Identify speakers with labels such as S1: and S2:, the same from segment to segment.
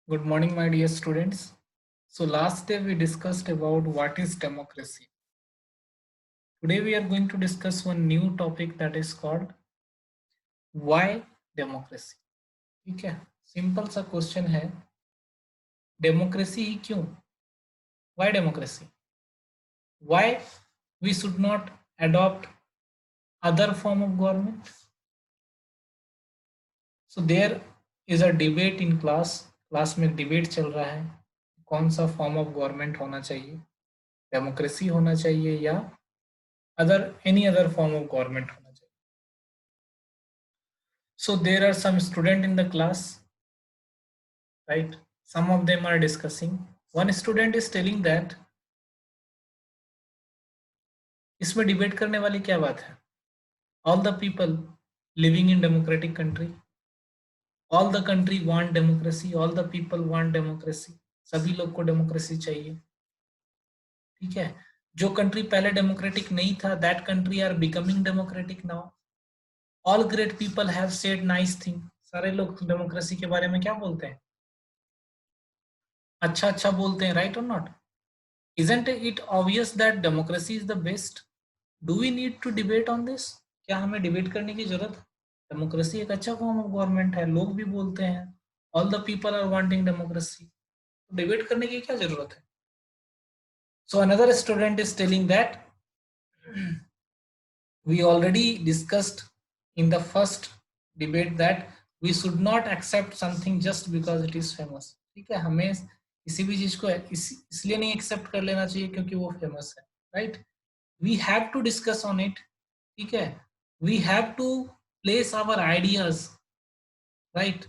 S1: Good morning, my dear students. So last day we discussed about what is democracy. Today we are going to discuss one new topic that is called why democracy. ठीक है, simple सा question है, democracy ही क्यों? Why democracy? Why we should not adopt other form of government? So there is a debate in class में debate चल रहा है, कौन सा फॉर्म ऑफ गवर्नमेंट होना चाहिए, डेमोक्रेसी होना चाहिए या any other form of government होना चाहिए. So there are some student in the class, right? Some of them are discussing. One student is telling that इसमें डिबेट करने वाली क्या बात है? All the people living in democratic country, all the country want democracy, all the people want democracy. सभी लोग को democracy चाहिए, ठीक है? जो कंट्री पहले डेमोक्रेटिक नहीं था, that country are becoming democratic now. All great people have said nice thing. सारे लोग डेमोक्रेसी के बारे में क्या बोलते हैं? अच्छा अच्छा बोलते हैं, right or not? Isn't it obvious that democracy is the best? Do we need to debate on this? क्या हमें डिबेट करने की जरूरत है? डेमोक्रेसी एक अच्छा फॉर्म ऑफ गवर्नमेंट है, लोग भी बोलते हैं, all the people are wanting democracy, debate करने की क्या जरूरत है? So another student is telling that we already discussed in the first debate that we should not accept something just because it is famous. ठीक है, हमें किसी भी चीज को इसलिए नहीं एक्सेप्ट कर लेना चाहिए क्योंकि वो फेमस है, right? We have to discuss on it, ठीक है? We have to place our ideas, right?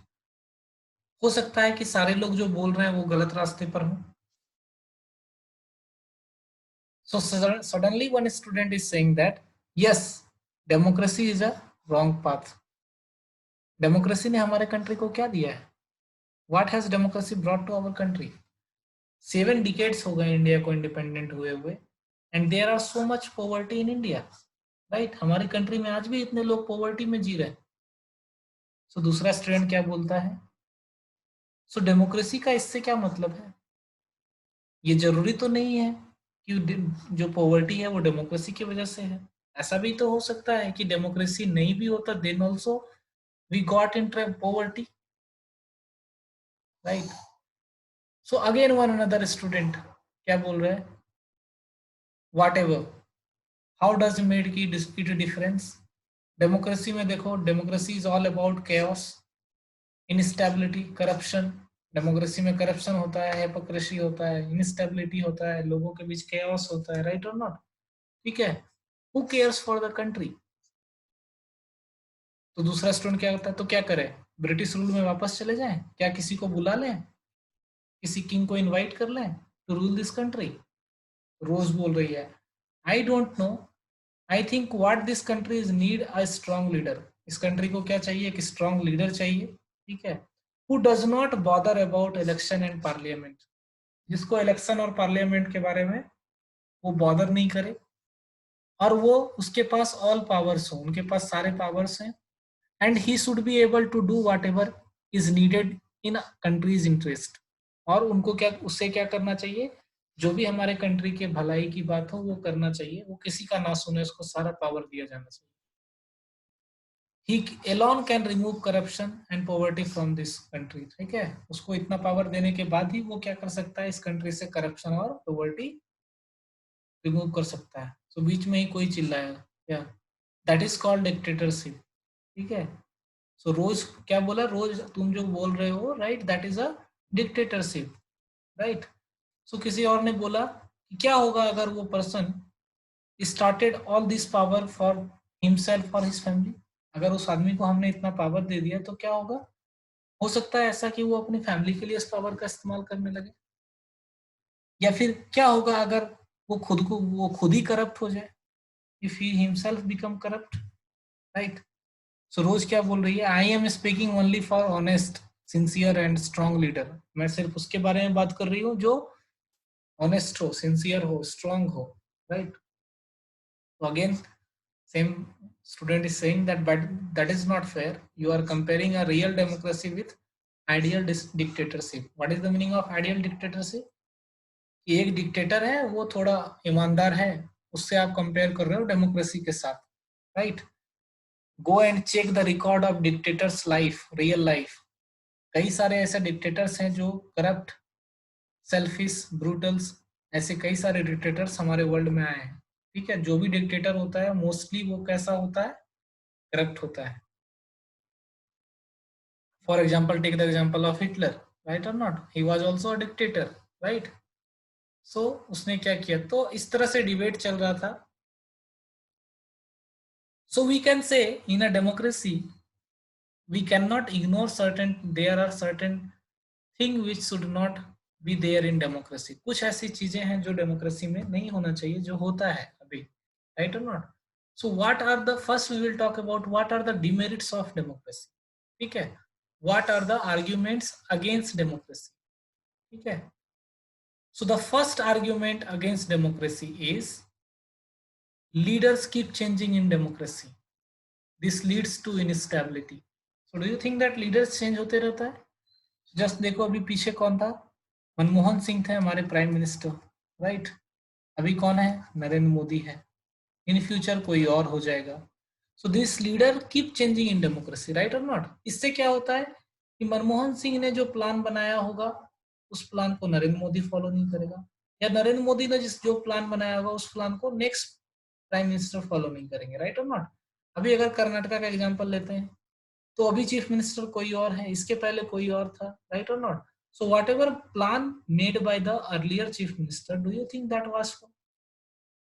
S1: हो सकता है कि सारे लोग जो बोल रहे हैं वो गलत रास्ते पर हों. So suddenly one student is saying that yes, democracy is a wrong path. Democracy ने हमारे कंट्री को क्या दिया है? What has democracy brought to our country? 7 decades हो गए इंडिया को इंडिपेंडेंट हुए हुए, and there are so much poverty in India, right? हमारी कंट्री में आज भी इतने लोग पॉवर्टी में जी रहे हैं. So दूसरा स्टूडेंट क्या बोलता है? So डेमोक्रेसी का इससे क्या मतलब है? ये जरूरी तो नहीं है कि जो पॉवर्टी है वो डेमोक्रेसी की वजह से है. ऐसा भी तो हो सकता है कि डेमोक्रेसी नहीं भी होता, then also we got in poverty, right? So again one another student क्या बोल रहे हैं? Whatever, how does made की इट डिफरेंस? डेमोक्रेसी में देखो, democracy is all about chaos, instability, corruption. Democracy में करप्शन होता है, हिपोक्रेसी होता है, इनस्टेबिलिटी होता है, लोगों के बीच केओस होता है, राइट और नॉट? ठीक है, who cares for the country? तो दूसरा स्टूडेंट क्या करता है, तो क्या करे? ब्रिटिश रूल में वापस चले जाएं? क्या किसी को बुला लें, किसी किंग को इनवाइट कर लें टू रूल दिस कंट्री? रोज बोल रही है, I don't know, I think what this country is need a strong leader. इस कंट्री को क्या चाहिए? एक स्ट्रॉन्ग लीडर चाहिए, ठीक है? Who does not bother about election and parliament, जिसको इलेक्शन और पार्लियामेंट के बारे में वो बॉदर नहीं करे, और वो उसके पास ऑल पावर्स हो, उनके पास सारे पावर्स हैं, and he should be able to do whatever is needed in country's interest. और उनको क्या, उससे क्या करना चाहिए? जो भी हमारे कंट्री के भलाई की बात हो वो करना चाहिए, वो किसी का ना सुने, उसको सारा पावर दिया जाना चाहिए. He alone can remove corruption and poverty from this country. ठीक है, उसको इतना पावर देने के बाद ही वो क्या कर सकता है? इस कंट्री से करप्शन और पॉवर्टी रिमूव कर सकता है. तो बीच में ही कोई चिल्लाया क्या? दैट इज कॉल्ड डिक्टेटरशिप, ठीक है? सो रोज क्या बोला? रोज तुम जो बोल रहे हो, right, that is a dictatorship, right? So किसी और ने बोला कि क्या होगा अगर वो person started all this power for himself और हिज फैमिली? अगर उस आदमी को हमने इतना पावर दे दिया तो क्या होगा? हो सकता है ऐसा कि वो अपनी फैमिली के लिए इस पावर का इस्तेमाल करने लगे. या फिर क्या होगा अगर वो खुद ही करप्ट हो जाए, if he himself become corrupt, right? So Rose क्या बोल रही है? I am speaking only for honest, sincere and strong leader. मैं सिर्फ उसके बारे में बात कर रही हूँ जो ऑनेस्ट हो, सिंसियर हो, स्ट्रॉन्ग हो, राइट? तो again same student is saying that, but that is not fair. You are comparing a real democracy with ideal dictatorship. What is the meaning of ideal dictatorship? कि एक dictator है वो थोड़ा ईमानदार है, उससे आप कंपेयर कर रहे हो डेमोक्रेसी के साथ, right? Go and check the record of dictators life, real life. कई सारे ऐसे डिक्टेटर्स हैं जो करप्ट, सेल्फिश, ब्रूटल्स, ऐसे कई सारे डिक्टेटर्स हमारे वर्ल्ड में आए हैं. ठीक है, जो भी डिक्टेटर होता है मोस्टली वो कैसा होता है? करप्ट होता है. For example, take the example of Hitler, right और not? He was also a dictator, right? So उसने क्या किया? तो इस तरह से डिबेट चल रहा था. सो we can say in a democracy we cannot ignore certain, there are certain thing which should not be there in democracy. कुछ ऐसी चीजें हैं जो डेमोक्रेसी में नहीं होना चाहिए जो होता है अभी, राइट और not? So what are the, first we will talk about what are the demerits of democracy. ठीक है, what are the arguments against democracy. ठीक है, so the first argument against democracy is leaders keep changing in democracy. This leads to instability. So do you think that leaders change होते रहता है? Just देखो अभी पीछे कौन था? मनमोहन सिंह थे हमारे प्राइम मिनिस्टर, राइट? अभी कौन है? नरेंद्र मोदी है. इन फ्यूचर कोई और हो जाएगा. So this leader keep changing in democracy, right और नॉट? इससे क्या होता है कि मनमोहन सिंह ने जो प्लान बनाया होगा उस प्लान को नरेंद्र मोदी फॉलो नहीं करेगा, या नरेंद्र मोदी ने जिस जो प्लान बनाया होगा उस प्लान को नेक्स्ट प्राइम मिनिस्टर फॉलो नहीं करेंगे, राइट और नॉट? अभी अगर कर्नाटका का एग्जाम्पल लेते हैं तो अभी चीफ मिनिस्टर कोई और है, इसके पहले कोई और था, राइट और not? So whatever plan made by the earlier chief minister, do you think that was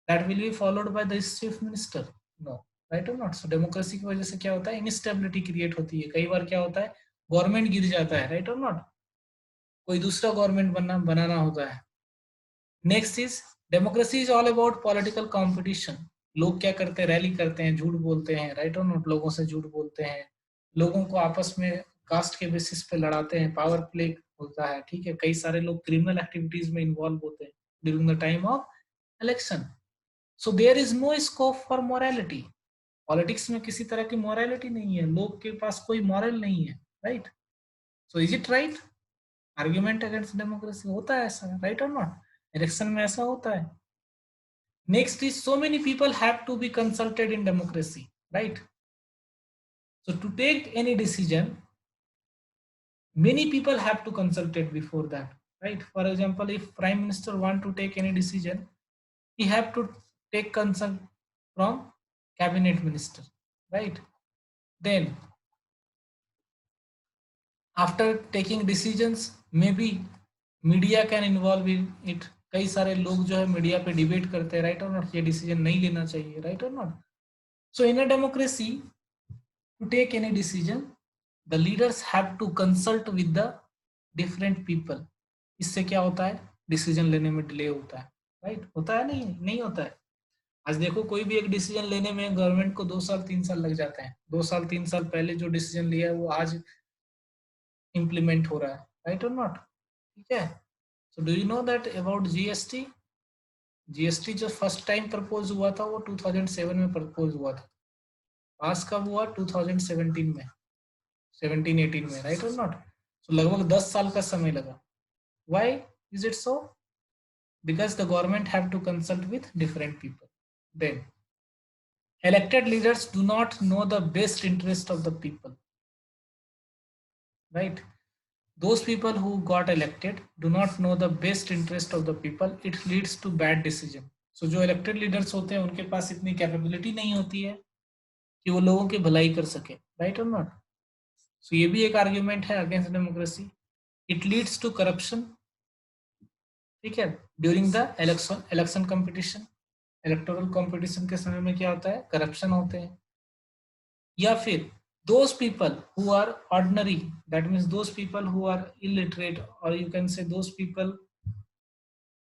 S1: that will be followed by this chief minister? No, right और नॉट? सो डेमोक्रेसी की वजह से क्या होता है? इनस्टेबिलिटी क्रिएट होती है. कई बार क्या होता है? गवर्नमेंट गिर जाता है, राइट और नॉट? कोई दूसरा गवर्नमेंट बनाना होता है. Next is, democracy is all about political competition. लोग क्या करते हैं? रैली करते हैं, झूठ बोलते हैं, राइट और नॉट? लोगों से झूठ बोलते हैं, लोगों को आपस में कास्ट के बेसिस पे लड़ाते हैं, पावर प्ले होता है. ठीक है, कई सारे लोग क्रिमिनल एक्टिविटीज में इन्वॉल्व होते हैं during the time of election. So there is no scope for morality. Politics में किसी तरह की मोरालिटी नहीं है, लोग के पास कोई मॉरल नहीं है, right? So is it right? Argument against democracy होता है ऐसा, राइट और नॉट? इलेक्शन में ऐसा होता है. Next is, so many people have to be consulted in democracy, right? So to take any decision, many people have to consult it before that, right? For example, if prime minister want to take any decision, he have to take consent from cabinet minister, right? Then after taking decisions, maybe media can involve in it. कई सारे लोग जो है media पे debate करते हैं, right और not? ये डिसीजन नहीं लेना चाहिए, राइट और not? So in a democracy, to take any decision, the leaders have to consult with the different people. इससे क्या होता है? डिसीजन लेने में डिले होता है, राइट? होता है? नहीं, नहीं होता है. आज देखो कोई भी एक डिसीजन लेने में गवर्नमेंट को 2 साल 3 साल लग जाते हैं. 2 साल 3 साल पहले जो डिसीजन लिया है वो आज इम्प्लीमेंट हो रहा है, राइट और नॉट? ठीक है. So do you know that about GST? GST जो फर्स्ट टाइम प्रपोज हुआ था वो 2007 में प्रपोज हुआ था. पास कब हुआ? 2017 में, 17-18 में, राइट और नॉट? सो लगभग 10 साल का समय लगा. Why is it so? Because the government have to consult with different people. Then elected leaders do not know the best interest of the people, right? Those people who got elected do not know the best interest of the people. It leads to bad decision. So जो elected leaders होते हैं उनके पास इतनी capability नहीं होती है कि वो लोगों की भलाई कर सके, राइट और नॉट? सो ये भी एक आर्ग्यूमेंट है against democracy. It leads to corruption. ठीक है, during the election competition, electoral competition के समय में क्या होता है? करप्शन होते हैं. या फिर those people who are ordinary, that means those people who are illiterate, or you can say those people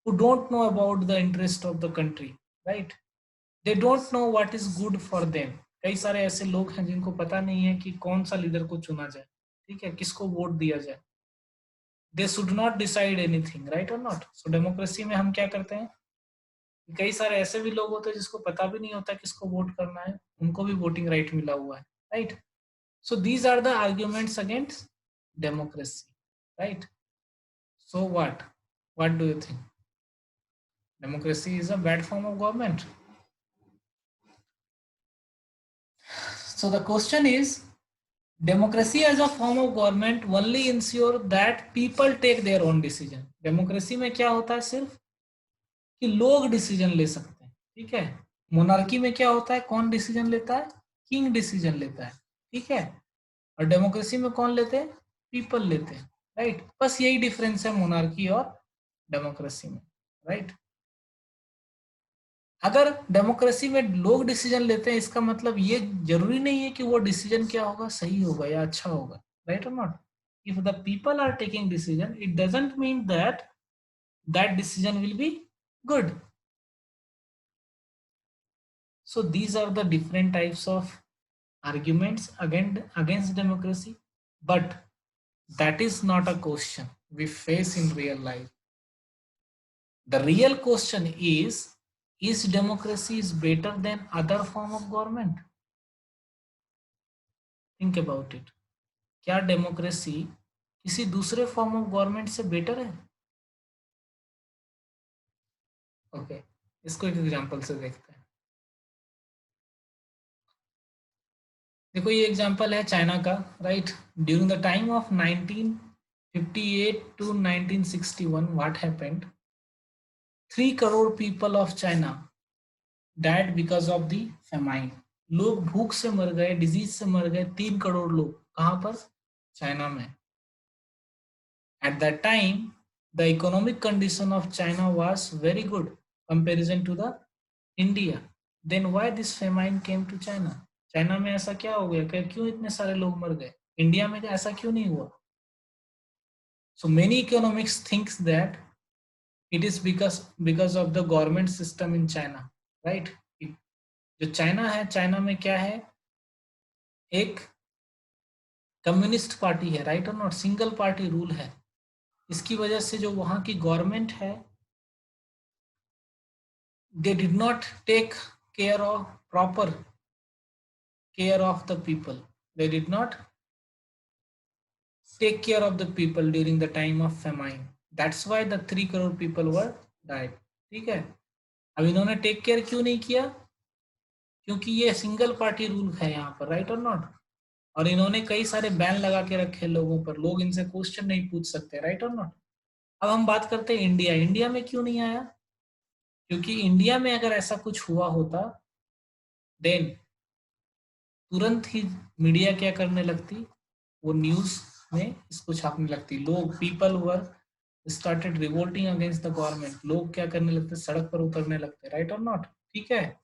S1: who don't know about the interest of the country, right? They don't know what is good for them. कई सारे ऐसे लोग हैं जिनको पता नहीं है कि कौन सा लीडर को चुना जाए, ठीक है, किसको वोट दिया जाए. They should not decide anything, right or not? So democracy में हम क्या करते हैं? कई सारे ऐसे भी लोग होते हैं जिसको पता भी नहीं होता किसको वोट करना है, उनको भी वोटिंग राइट मिला हुआ है, right? So these are the arguments against democracy, right? So what do you think? Democracy is a bad form of government. So the question is, democracy as a form of government only ensure that people take their own decision. Democracy में क्या होता है सिर्फ कि लोग decision ले सकते हैं, ठीक है। मोनार्की में क्या होता है, कौन डिसीजन लेता है, किंग डिसीजन लेता है, ठीक है। और डेमोक्रेसी में कौन लेते हैं, पीपल लेते हैं, राइट। बस यही डिफरेंस है मोनार्की और डेमोक्रेसी में, राइट। अगर डेमोक्रेसी में लोग डिसीजन लेते हैं, इसका मतलब ये जरूरी नहीं है कि वो डिसीजन क्या होगा, सही होगा या अच्छा होगा, राइट और not. If the people are taking decision, it doesn't mean that that decision will be good. So these are the different types of arguments against democracy, but that is not a question we face in real life. The real question is democracy is better than other form of government? Think about it. क्या democracy किसी दूसरे form of government से better है? Okay, इसको एक example से देखते हैं। देखो ये एग्जांपल है चाइना का, right. During the time of 1958 to 1961 what happened, 3 crore people of China died because of the famine. लोग भूख से मर गए, डिजीज से मर गए, 3 करोड़ लोग। कहां पर? चाइना में। At that time, the economic condition of China was very good comparison to the India. Then why this famine came to China? China में ऐसा क्या हो गया, क्यों इतने सारे लोग मर गए? इंडिया में ऐसा क्यों नहीं हुआ? So many economics thinks that it is because of the government system in China, right? जो चाइना है, चाइना में क्या है, एक कम्युनिस्ट पार्टी है, राइट और नॉट, सिंगल पार्टी रूल है। इसकी वजह से जो वहां की गवर्नमेंट है, they did not take care of proper care of the people. They did not take care of the people during the time of famine. That's why the 3 crore people were died. ठीक है। अब इन्होंने take care क्यों नहीं किया? क्योंकि ये single party rule है यहाँ पर, राइट और नॉट। और इन्होंने कई सारे बैन लगा के रखे लोगों पर, लोग इनसे क्वेश्चन नहीं पूछ सकते, राइट और नॉट। अब हम बात करते हैं इंडिया। इंडिया में क्यों नहीं आया? क्योंकि इंडिया में अगर ऐसा कुछ हुआ होता, देन तुरंत ही मीडिया क्या करने लगती, वो न्यूज में इसको छापने लगती। लोग, people were started revolting against the government. लोग क्या करने लगते, सड़क पर उतरने लगते, राइट और नॉट, ठीक है।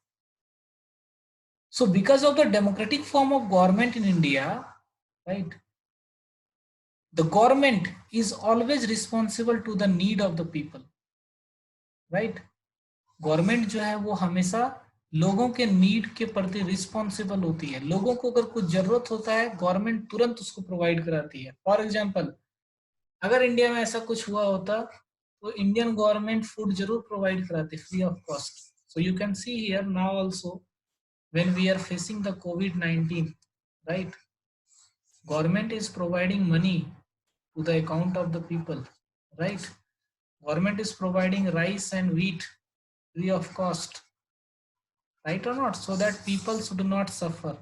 S1: So because of the democratic form of government in India, right, the government is always responsible to the need of the people, right. Government जो है वो हमेशा लोगों के नीड के प्रति रिस्पॉन्सिबल होती है। लोगों को अगर कुछ जरूरत होता है, गवर्नमेंट तुरंत उसको प्रोवाइड कराती है। फॉर एग्जांपल, अगर इंडिया में ऐसा कुछ हुआ होता तो इंडियन गवर्नमेंट फूड जरूर प्रोवाइड कराती, free of cost. So you can see here now also when we are facing the कोविड-19, right, government is providing money to the account of the people, right? Government is providing rice and wheat free of cost, right or not, so that people should not suffer.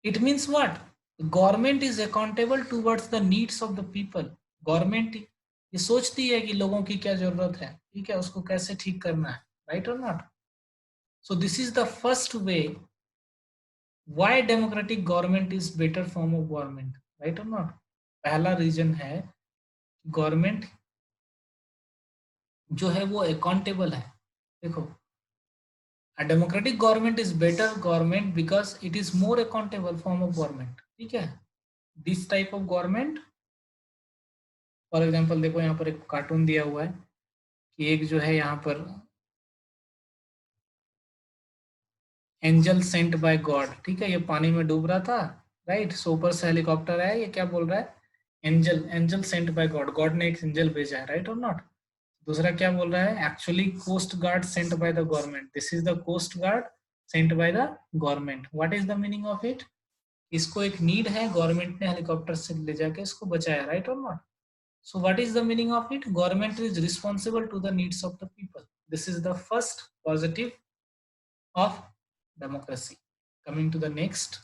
S1: It means what? Government is accountable towards the needs of the people. Government ये सोचती है कि लोगों की क्या जरूरत है, ठीक है, उसको कैसे ठीक करना है, right or not? So this is the first way why democratic government is better form of government, right or not? पहला रीजन है, गवर्नमेंट जो है वो अकाउंटेबल है। देखो, a democratic government is better government because it is more accountable form of government, ठीक है। this type of government, for example देखो यहाँ पर एक कार्टून दिया हुआ है कि एक जो है यहाँ पर एंजल सेंट बाय गॉड, ठीक है, ये पानी में डूब रहा था, राइट। सो ऊपर से हेलीकॉप्टर है, ये क्या बोल रहा है, angel, angel sent by God, God ने एक एंजल भेजा है, राइट और नॉट। दूसरा क्या बोल रहा है, actually coast guard sent by the government, this is the coast guard sent by the government. What is the meaning of it? इसको एक नीड है, गवर्नमेंट ने हेलीकॉप्टर से ले जाके इसको बचाया, राइट और not? So what is the meaning of it? Government is responsible to the needs of the people. This is the first positive of democracy. Coming to the next.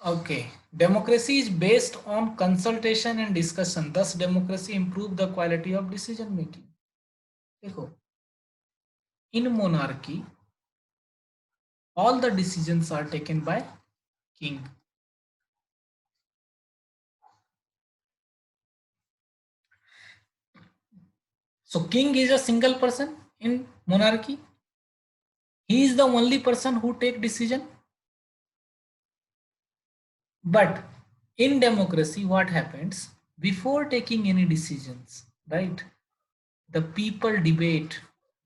S1: Okay. Democracy is based on consultation and discussion. Thus, democracy improve the quality of decision making. देखो, in monarchy, all the decisions are taken by king. So king is a single person in monarchy. He is the only person who take decision. But in democracy, what happens? Before taking any decisions, right? The people debate.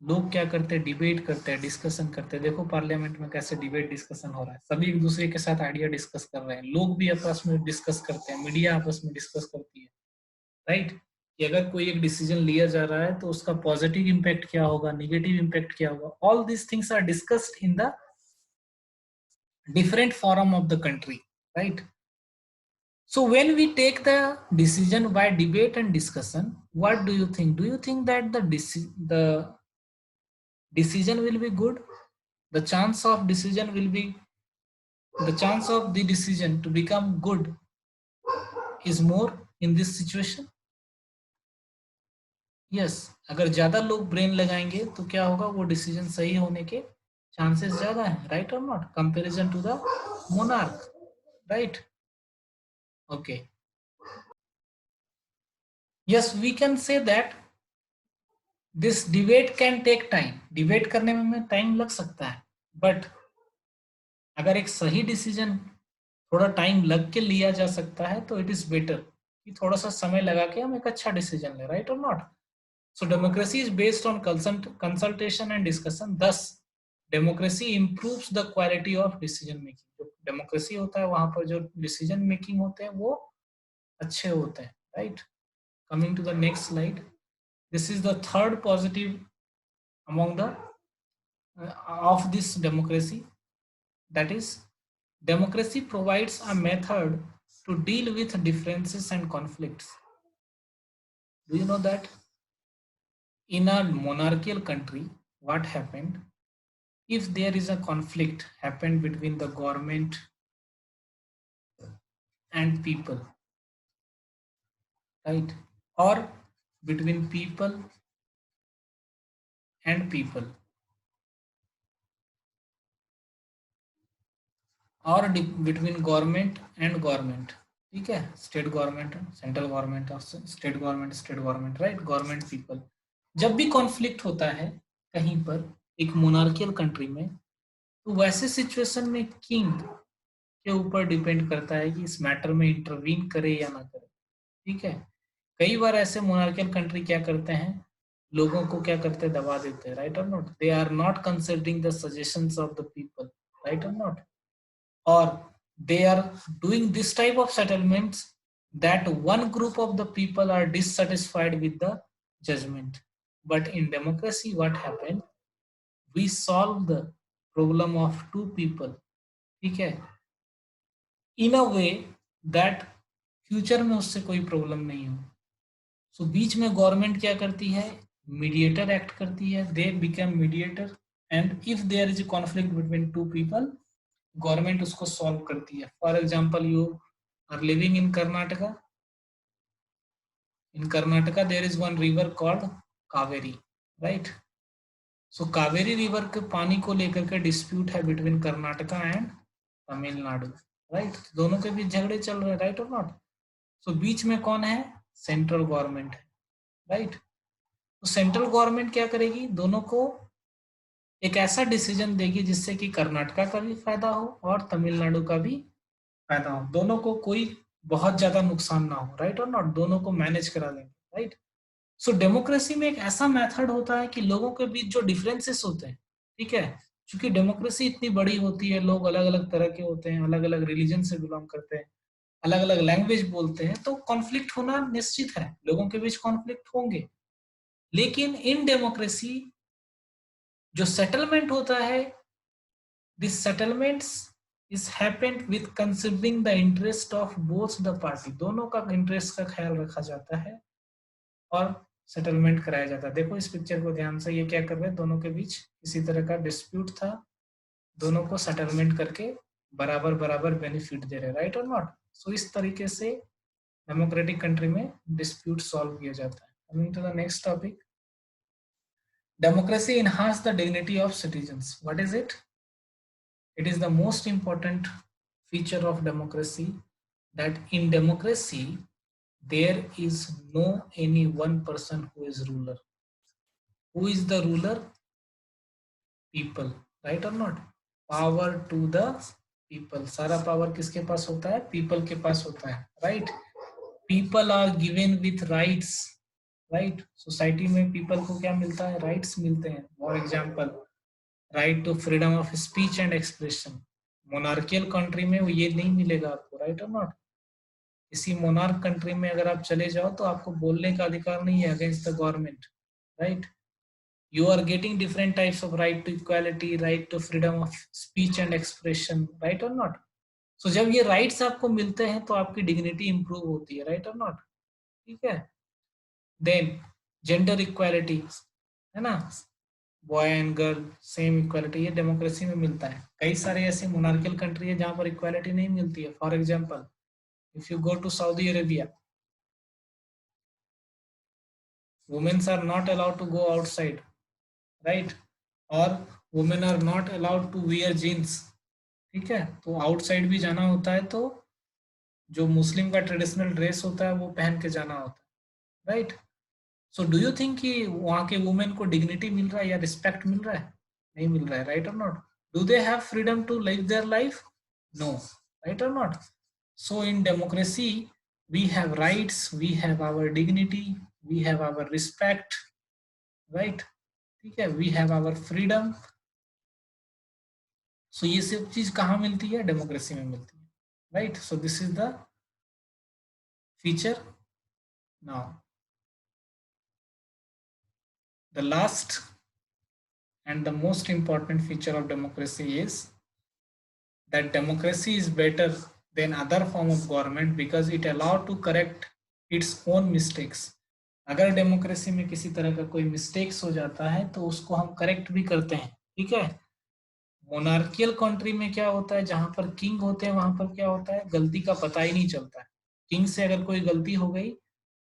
S1: लोग क्या करते हैं? Debate करते हैं, discussion करते हैं. देखो parliament में कैसे डिबेट डिस्कशन हो रहा है, सभी एक दूसरे के साथ आइडिया डिस्कस कर रहे हैं, लोग भी आपस में डिस्कस करते हैं, मीडिया आपस में डिस्कस करती है, राइट? कि अगर कोई एक डिसीजन लिया जा रहा है तो उसका पॉजिटिव इम्पैक्ट क्या होगा, निगेटिव इम्पैक्ट क्या होगा. All these things are discussed in the different forum of the country, right? So when we take the decision by debate and discussion, what do you think? Do you think that the decision will be good? The chance of decision will be, the chance of the decision to become good is more in this situation? Yes, अगर ज्यादा लोग brain लगाएंगे तो क्या होगा, वो decision सही होने के चांसेस ज्यादा है, राइट और not? Comparison to the monarch, right? Okay, yes, we can say that this debate can take time. Debate करने में टाइम लग सकता है, बट अगर एक सही डिसीजन थोड़ा टाइम लग के लिया जा सकता है तो इट इज बेटर कि थोड़ा सा समय लगा के हम एक अच्छा डिसीजन ले, राइट और not? So democracy is based on consultation and discussion. Thus democracy improves the quality of decision making. जो डेमोक्रेसी होता है वहां पर जो डिसीजन मेकिंग होते हैं वो अच्छे होते हैं, right? Coming to the next slide. This is the third positive among the of this democracy, that is democracy provides a method to deal with differences and conflicts. Do you know that in a monarchical country what happened if there is a conflict happened between the government and people, right? Or between people and people, और between government and government. ठीक है, state government, central government, state government, state government, right? Government people. जब भी conflict होता है कहीं पर एक मोनार्कियल कंट्री में, तो वैसे सिचुएशन में किंग के ऊपर डिपेंड करता है कि इस मैटर में इंटरवीन करे या ना करे. ठीक है, कई बार ऐसे मोनार्कियल कंट्री क्या करते हैं, लोगों को क्या करते हैं, दबा देते हैं, राइट और not? They are not considering the suggestions of the people, right और not? Or they are doing this type of settlements that one group of the people are dissatisfied with the judgment. But in democracy what happened, we solve the problem of two people, ठीक है, in a way that future में उससे कोई problem नहीं हो. सो बीच में government क्या करती है, मीडिएटर एक्ट करती है, they become mediator, and if there is a conflict between two people, government उसको सॉल्व करती है. For example, you are living in Karnataka. In Karnataka there is one river called Kaveri, right? So Kaveri river के पानी को लेकर के डिस्प्यूट है between Karnataka and Tamil Nadu, right? दोनों के बीच झगड़े चल रहे हैं, राइट और नॉट? सो बीच में कौन है, सेंट्रल गवर्नमेंट है, राइट? तो सेंट्रल गवर्नमेंट क्या करेगी, दोनों को एक ऐसा डिसीजन देगी जिससे कि कर्नाटका का भी फायदा हो और तमिलनाडु का भी फायदा हो, दोनों को कोई बहुत ज्यादा नुकसान ना हो, राइट और नॉट? दोनों को मैनेज करा देंगे, राइट? सो डेमोक्रेसी में एक ऐसा मेथड होता है कि लोगों के बीच जो डिफरेंसेस होते हैं, ठीक है, क्योंकि डेमोक्रेसी इतनी बड़ी होती है, लोग अलग अलग तरह के होते हैं, अलग अलग रिलीजन से बिलोंग करते हैं, अलग अलग लैंग्वेज बोलते हैं, तो कॉन्फ्लिक्ट होना निश्चित है, लोगों के बीच कॉन्फ्लिक्ट होंगे. लेकिन इन डेमोक्रेसी जो सेटलमेंट होता है, this settlements is happened with considering the interest of both the party, दोनों का इंटरेस्ट का ख्याल रखा जाता है और सेटलमेंट कराया जाता है। देखो इस पिक्चर को ध्यान से, ये क्या कर रहे हैं, दोनों के बीच किसी तरह का डिस्प्यूट था, दोनों को सेटलमेंट करके बराबर बराबर बेनिफिट दे रहे, राइट और नॉट। सो इस तरीके से डेमोक्रेटिक कंट्री में डिस्प्यूट सॉल्व किया जाता है। Coming to the next topic, democracy enhance the dignity of citizens. What is it? It is the most important feature of democracy, that in democracy there is no any one person who is ruler. Who is the ruler? People, right or not? Power to the people. सारा power किसके पास होता है? People के पास होता है, right? People are given with rights, right? Society में people को क्या मिलता है? Rights मिलते हैं। For example, right to freedom of speech and expression. Monarchial country में वो ये नहीं मिलेगा आपको, राइट और नॉट। किसी मोनार्क कंट्री में अगर आप चले जाओ तो आपको बोलने का अधिकार नहीं है against the government, right. You are getting different types of right to equality, right to freedom of speech and expression, right और नॉट। सो जब ये राइट्स आपको मिलते हैं तो आपकी डिग्निटी इंप्रूव होती है, राइट और नॉट, ठीक है। देन जेंडर इक्वालिटी, है ना, boy and girl same equality, ये डेमोक्रेसी में मिलता है। कई सारे ऐसे मोनार्कियल कंट्री है जहां पर इक्वालिटी नहीं मिलती है। For example, if you go to Saudi Arabia, womens are not allowed to go outside, right, और women are not allowed to wear jeans, ठीक है। तो आउटसाइड भी जाना होता है तो जो मुस्लिम का ट्रेडिशनल ड्रेस होता है वो पहन के जाना होता है, right. So do you think कि वहाँ के वुमेन को डिग्निटी मिल रहा है या रिस्पेक्ट मिल रहा है? नहीं मिल रहा है, राइट और not. Do they have freedom to live their life? No, right और not. So in democracy we have rights, we have our dignity, we have our respect, right, ठीक है, वी हैव आवर फ्रीडम। सो ये सब चीज कहाँ मिलती है? डेमोक्रेसी में मिलती है, right. So this is the feature. Now the last and the most important feature of democracy is that democracy is better than other form of government because it allow to correct its own mistakes. अगर democracy में किसी तरह का कोई mistakes हो जाता है तो उसको हम करेक्ट भी करते हैं, ठीक है। मोनार्कियल कंट्री में क्या होता है, जहां पर किंग होते हैं वहां पर क्या होता है, गलती का पता ही नहीं चलता है। किंग से अगर कोई गलती हो गई,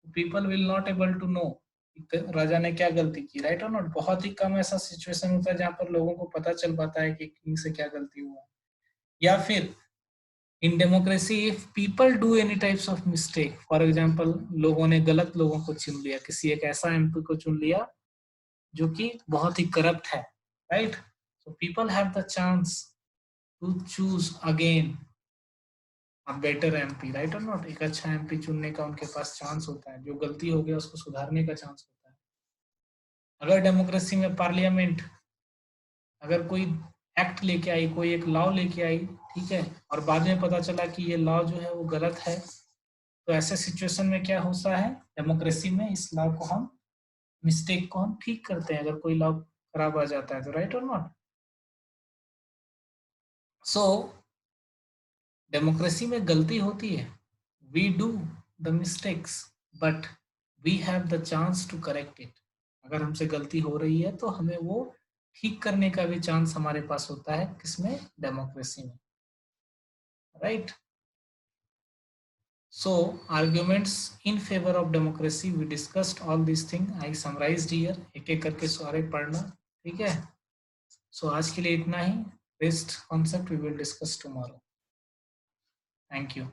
S1: people will not able to know राजा ने क्या गलती की, राइट और नॉट। बहुत ही कम ऐसा सिचुएशन होता है जहां पर लोगों को पता चल पाता है कि किंग से क्या गलती हुआ। या फिर in democracy if people do any types of mistake, for example लोगों ने गलत लोगों को चुन लिया, किसी एक ऐसा एमपी को चुन लिया जो कि बहुत ही करप्ट है, right. So people have the chance to choose again a better MP, right और नॉट। एक अच्छा एमपी चुनने का उनके पास चांस होता है, जो गलती हो गया उसको सुधारने का चांस होता है। अगर डेमोक्रेसी में पार्लियामेंट अगर कोई एक्ट लेके आई, कोई एक लॉ लेके आई, ठीक है, और बाद में पता चला कि ये लॉ जो है वो गलत है, तो ऐसे सिचुएशन में क्या होता है, डेमोक्रेसी में इस लॉ को हम, मिस्टेक को हम ठीक करते हैं अगर कोई लॉ खराब आ जाता है तो, राइट और नॉट। सो डेमोक्रेसी में गलती होती है, we do the mistakes but we have the chance to correct it. अगर हमसे गलती हो रही है तो हमें वो ठीक करने का भी चांस हमारे पास होता है, किसमें, डेमोक्रेसी में, right. So arguments in favour of democracy, we discussed all this thing, I summarised here, एक एक करके सारे पढ़ना, ठीक है। सो आज के लिए इतना ही, rest concept we will discuss tomorrow. Thank you.